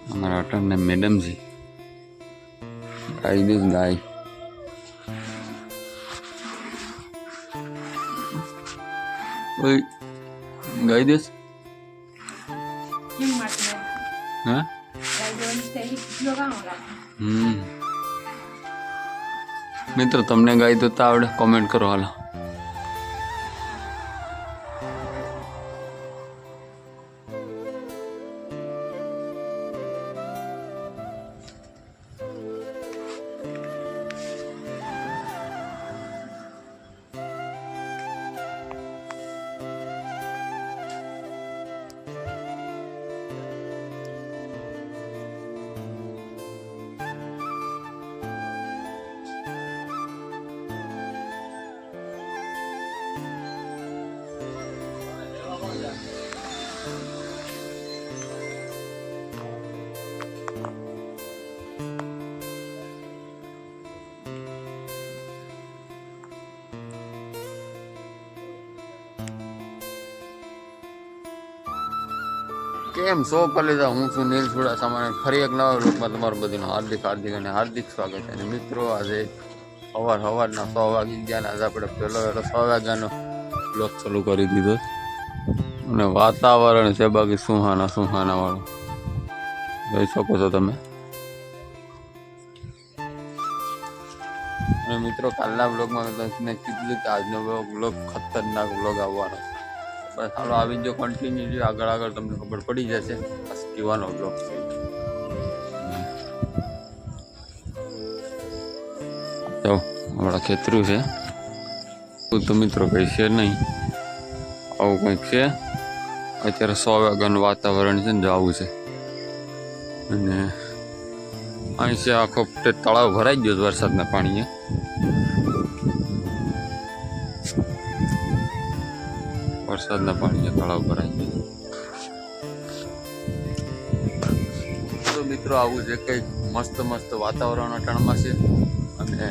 हमारा अटन ने madam ji guy this guy ओए गाय दिस हाँ मित्रों तमने गाय तो आवड़े कमेंट करो हालो। કેમ સો કરી લીધા હું છું નીલ ચુડાસમા ફરી એક નવા બ્લોગમાં તમારું બધું હાર્દિક હાર્દિક સ્વાગત છે. અને મિત્રો આજે સવારના 100 વાગી ગયા ને આજે આપણે પહેલો 100 વાગ્યાનો બ્લોગ ચાલુ કરી દીધો અને વાતાવરણ છે બાકી સુહાના વાળું જોઈ શકો છો તમે. અને મિત્રો કાલના બ્લોગમાં તમને કીધું કે આજનો બ્લોગ ખતરનાક બ્લોગ આવવાનો છે. બસ હાલો આવી જો કન્ટિન્યુ આગળ તમને ખબર પડી જશે. બસ કહેવાનો બ્લોગ છે. તો આપણા ખેતરું છે તો મિત્રો કંઈ છે નહીં, આવું કંઈક છે. અત્યારે 100 વાગ્યાનું વાતાવરણ છે ને જવું છે. અને અહીં છે આખો તળાવ ભરાઈ ગયો વરસાદના પાણીએ. વરસાદના પાણીએ તળાવ ભરાઈ ગયું. તો મિત્રો આવું છે કંઈક મસ્ત વાતાવરણ અટાણમાં છે. અને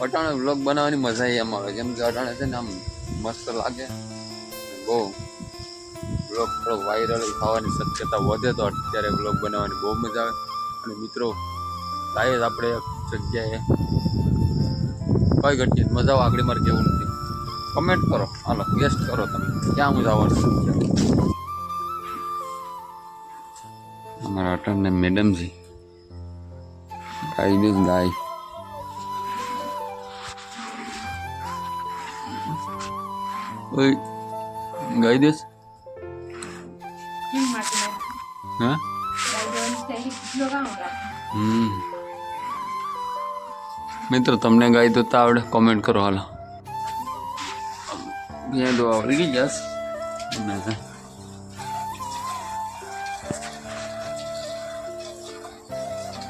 અટાણે વ્લોગ બનાવવાની મજા એમ આવે કેમ કે અટાણે છે ને આમ મસ્ત લાગે. બહુ વ્લોગ થોડો વાયરલ થવાની શક્યતા વધે તો અત્યારે વ્લોગ બનાવવાની બહુ મજા આવે. અને મિત્રો લાય આપણે એક જગ્યાએ કઈ ઘટની મજા આવે આગળ મારે કેવું નથી કમેન્ટ કરો. હાલો ગેસ્ટ કરો તમે ક્યાં હું જવાનું. हमारा अटन ने madam ji guy this guy ओए गाय दिस हाँ मित्रों तमने गाय तो आवड़े कमेंट करो हालो. ये दो आवड़ी गई जस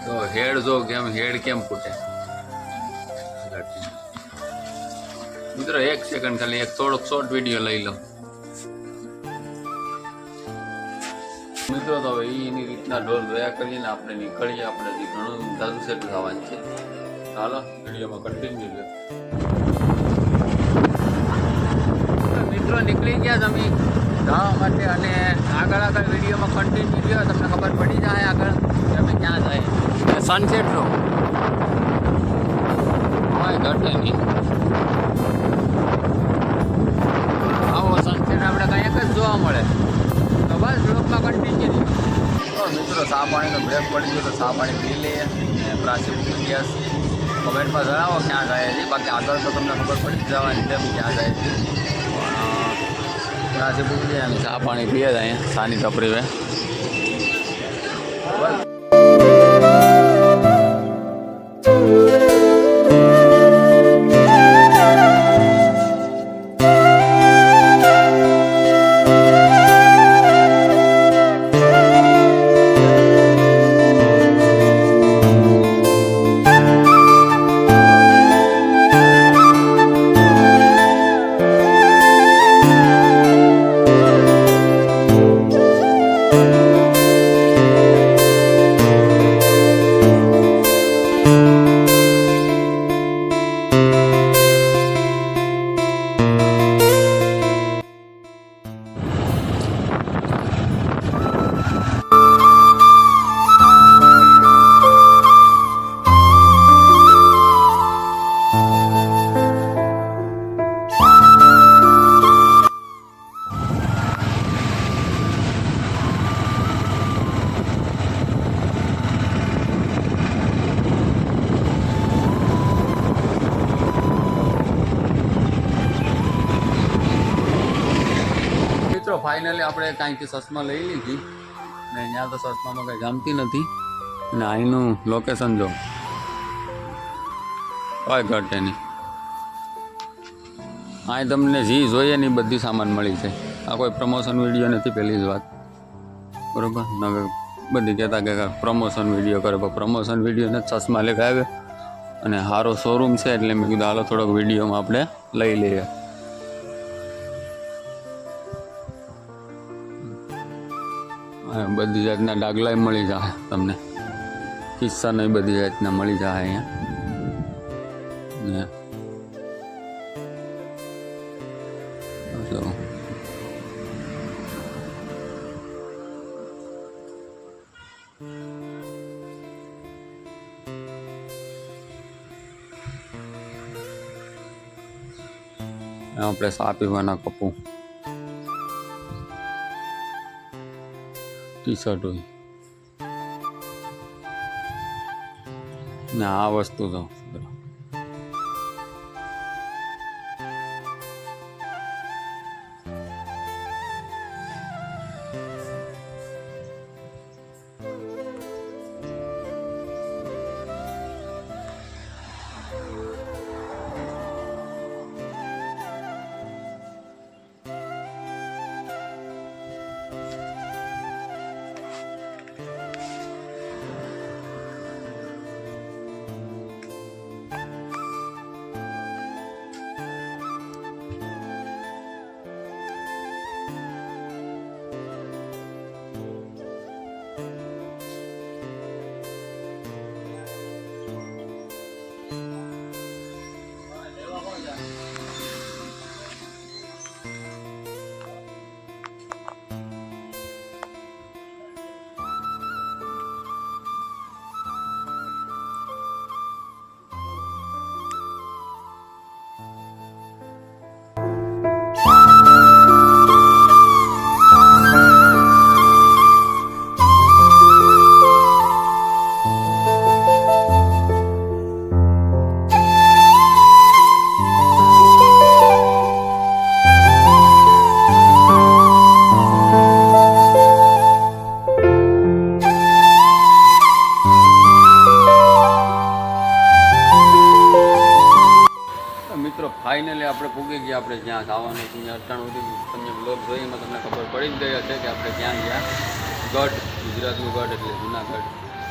तो हेड जो केम फूटे मित्रों. 1 सेकंड खाली एक थोड़ोक शॉर्ट वीडियो लई लो मित्रों. तो હવે એની રીતના ઢોર દયા કરીને આપણે નીકળીએ. આપણે હજી ઘણું દાદુ સેટ થવાનું છે. ચાલો વિડીયોમાં કન્ટિન્યુ લો. મિત્રો નીકળી ગયા તમે જવા માટે અને આગળ વિડીયોમાં કન્ટિન્યુ લ્યો. તમને ખબર પડી જાય આગળ તમે ક્યાં જાય. સનસેટ નો કોઈ ઘટે નહીં. આવો સનસેટ આપણે કંઈ એક જ જોવા મળે. તો બસ બ્લોગમાં કન્ટિન્યુ. તો મિત્રો ચા પાણીનો બ્રેક પડી ગયો તો ચા પાણી પી લઈએ. પ્રાચી મૂકી ગયા કમેન્ટમાં જણાવો ક્યાં જાય છે. બાકી આગળ તો તમને ખબર પડી જવાની તેમ ક્યાં જાય છે. પ્રાચી મૂકી દઈએ અને ચા પાણી પીએ જ અહીંયા સાની ટપરી વે બસ. ફાઇનલી આપણે કાંઈથી સસમાં લઈ લીધી ને અહીંયા તો સસમામાં કંઈ જામતી નથી અને અહીંનું લોકેશન જો કોઈ ઘટે નહીં. અહીં તમને જે જોઈએ ને બધી સામાન મળી જાય. આ કોઈ પ્રમોશન વિડીયો નથી, પહેલી જ વાત બરાબર. નગર બધી કહેતા કે પ્રમોશન વિડીયો કરે, પણ પ્રમોશન વિડીયોને જ ચશ્મા લેવા આવે અને સારો શોરૂમ છે એટલે મેં કીધું હાલો થોડોક વિડીયોમાં આપણે લઈ લઈએ. બધી જાતના ડાગલાય મળી જાય તમને, કિસ્સાને બધી જાતના મળી જાય અહીંયા ને આપણે ચા પીવાના કપું, ટી શર્ટ હોય ને આ વસ્તુ તો ફાઇનલી આપણે પૂગી ગયા આપણે જ્યાં જવાનું છે. અહીંયા અટાણું સુધી તમને બ્લોગ જોઈમાં તમને ખબર પડી જ ગઈ હશે કે આપણે ક્યાં ગયા. ગઢ, ગુજરાતનું ગઢ એટલે જુનાગઢ.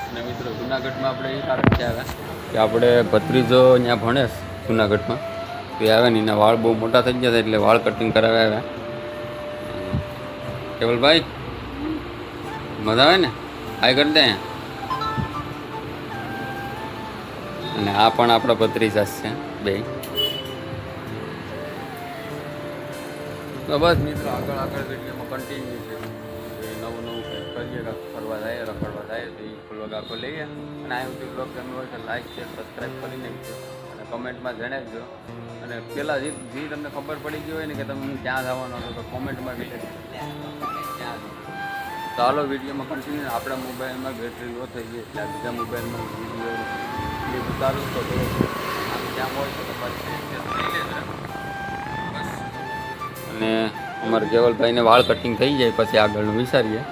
અને મિત્રો જુનાગઢમાં આપણે એ કારણ કે આવ્યા કે આપણે ભત્રીજો અહીંયા ભણે જુનાગઢમાં, તે આવે ને એના વાળ બહુ મોટા થઈ ગયા એટલે વાળ કટિંગ કરાવ્યા આવ્યા. કેવલભાઈ મજા આવે ને, હાય કરી દે. અને આ પણ આપણા ભત્રીજા છે બે. તો બસ મિત્રો આગળ વિડીયોમાં કન્ટિન્યુ છે. નવું કંઈક કરીએ, ફરવા જાય, રખડવા જાય તો એ બ્લોગ આખો લઈએ. અને આ યુટ્યુબ બ્લોગ ગમ્યું હોય તો લાઈક શેર સબસ્ક્રાઈબ કરી નાખજો અને કમેન્ટમાં જણાવજો. અને પહેલાં જે તમને ખબર પડી ગઈ હોય ને કે તમે હું ક્યાં જવાનો હતો તો કોમેન્ટમાં કહી દેજો ક્યાં. તો હાલો વિડીયોમાં કન્ટિન્યુ. આપણા મોબાઈલમાં બેટરી લો થઈ ગઈ એટલે બીજા મોબાઈલમાં વિડીયો ઉતારું તો આમ ક્યાં હોય તો પછી લઈ લેજો. અને અમારે કેવલભાઈને વાળ કટિંગ થઈ જાય પછી આગળનું વિચારીએ.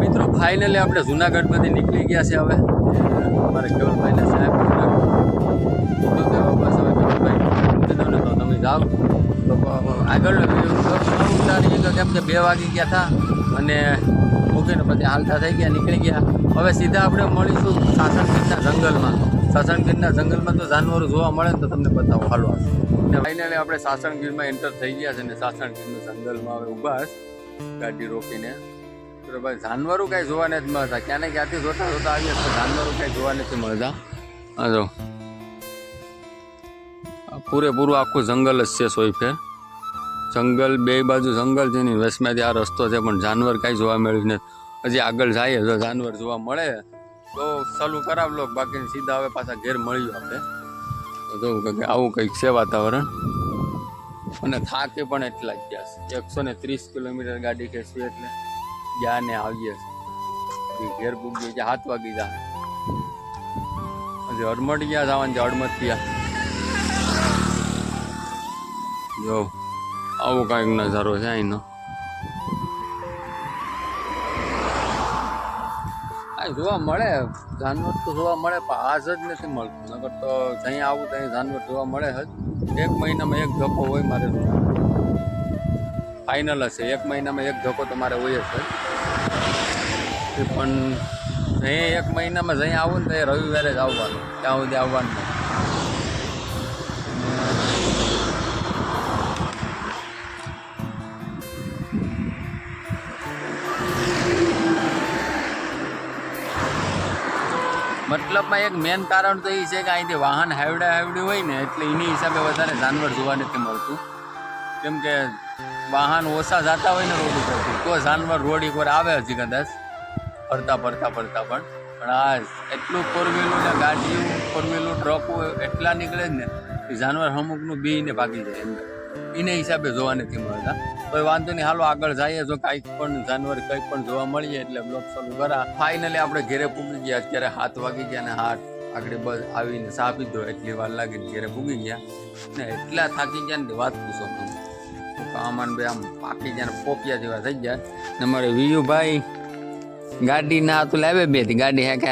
મિત્રો ફાઇનલી આપણે જુનાગઢમાંથી નીકળી ગયા છે. હવે અમારે કેવલભાઈને સાહેબ બસ હવે કેવલભાઈ તો તમે જાઓ તો આગળ ઉતારીએ તો કેમ કે 2 વાગી ગયા હતા અને મૂકીને પછી હાલતા થઈ ગયા, નીકળી ગયા. હવે સીધા આપણે મળીશું સાસણગીરના જંગલમાં. સાસણગીરના જંગલમાં તો જાનવરો જોવા મળે ને તો તમને બતાવો હાલો. અને ફાઇનલી આપણે સાસણગીરમાં એન્ટર થઈ ગયા છે અને સાસણગીરના જંગલમાં હવે ઊભા ગાડી રોકીને. તો ભાઈ જાનવરો કાંઈ જોવા નથી મળતા, ક્યાંને ક્યાંથી જોતા આવીએ તો જાનવરો કાંઈ જોવા નથી મળતા. હા જો પૂરેપૂરું આખું જંગલ જ છે. સોયફેર જંગલ, બે બાજુ જંગલ છે ને વચમાંથી આ રસ્તો છે, પણ જાનવર કાંઈ જોવા મળ્યું નથી. હજી આગળ જઈએ જો જાનવર જોવા મળે તો ચાલુ કરાવ લો, બાકી સીધા હવે પાછા ઘેર મળ્યું આપણે. તો જોવું કે આવું કંઈક છે વાતાવરણ. અને થાકે પણ એટલા જ ગયા છે. 130 કિલોમીટર ગાડી ખેંચવી એટલે ગયા ને આવીએ ઘેર પૂગીએ 7 વાગી જાય. પછી હડમટિયા જવાનું છે, હડમતિયા. જો આવો કાંઈક નજારો છે અહીંનો. આ જોવા મળે જાનવર તો જોવા મળે, પણ આજ જ નથી મળતું. નકર તો જ્યાં આવું ત્યાં જાનવર જોવા મળે જ. 1 મહિનામાં 1 ધક્કો હોય મારે, ફાઇનલ હશે. 1 મહિનામાં 1 ધક્કો તમારે હોય જ. પણ અહીં 1 મહિનામાં જઈ આવું ને તો રવિવારે જ આવવાનું, ત્યાં સુધી આવવાનું નહીં. મતલબમાં એક મેન કારણ તો એ છે કે અહીંથી વાહન હાવડી હોય ને, એટલે એની હિસાબે વધારે જાનવર જોવા નથી મળતું. કેમ કે વાહન ઓછા જતા હોય ને રોડ ઉપરથી, તો જાનવર રોડ ઉપર આવે હજી કદાચ ફરતા પણ આ એટલું 4-વ્હીલું ને ગાડીઓ, 4-વ્હીલું ટ્રકો એટલા નીકળે જ ને કે જાનવર અમુકનું બીને ભાગી જાય અંદર. એને હિસાબે જોવા નથી મળતા. કોઈ વાંધો નહીં, હાલો આગળ જઈએ. જો કાંઈક પણ જાનવર કંઈક પણ જોવા મળીએ એટલે બ્લોગ ચાલુ કરા. ફાઇનલી આપણે ઘેરે પૂગી ગયા. અત્યારે 7 વાગી ગયા ને 8 આગળ બસ આવીને ચા પીધો, એટલી વાર લાગીને ઘેરે પૂગી ગયા ને એટલા થાકી ગયા ને વાત પૂછો. આમાં બે આમ પાકી ગયા ને પોપિયા જેવા થઈ ગયા ને. મારે વિયુભાઈ ગાડી ના તો લાવે બે ગાડી હે કે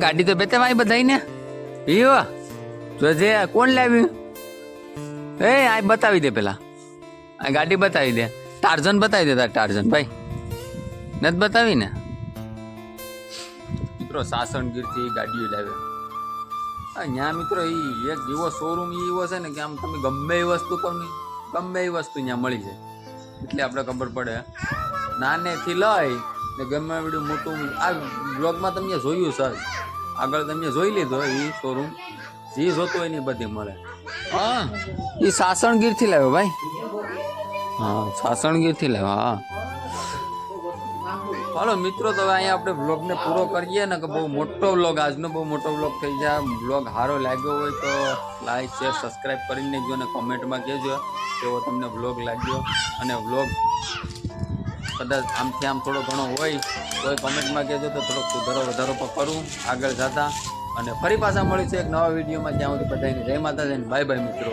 ગાડી તો બેતે ભાઈ બધાઈ ને વિયો જોજે કોણ લાવ્યું એ આ બતાવી દે. પેલા આ ગાડી બતાવી દે. ટાર્ઝન બતાવી દે. તાર ટાર્ઝન ભાઈ નથી બતાવી ને મિત્રો. સાસણગીરથી ગાડીઓ લાવે. અહીંયા મિત્રો એ એક એવો શોરૂમ એવો છે ને કે આમ તમે ગમે એ વસ્તુ કહો ને, ગમે એ વસ્તુ અહીંયા મળી જાય. એટલે આપણે ખબર પડે નાનેથી લઈ ને ગમે એવડું મોટું. આ બ્લોગમાં તમે જોયું સર, આગળ તમે જોઈ લીધો એ શોરૂમ. જે જોતું એની બધી મળે. હા એ સાસણગીરથી લાવ્યો ભાઈ. હા સાસણગીરથી લાવ્યો. હા હાલો મિત્રો, તો હવે અહીંયા આપણે બ્લોગને પૂરો કરીએ ને કે બહુ મોટો બ્લોગ, આજનો બહુ મોટો બ્લોગ થઈ જાય. બ્લોગ સારો લાગ્યો હોય તો લાઈક શેર સબસ્ક્રાઈબ કરીને જો ને કોમેન્ટમાં કહેજો કેવો તમને બ્લોગ લાગ્યો. અને બ્લોગ કદાચ આમથી આમ થોડો ઘણો હોય તો કોમેન્ટમાં કહેજો, તો થોડોક સુધારો વધારો પણ કરું આગળ જતા. અને ફરી પાછા મળીશું એક નવા વિડીયોમાં. જ્યાં સુધી બધાને જય માતાજી, બાય બાય મિત્રો.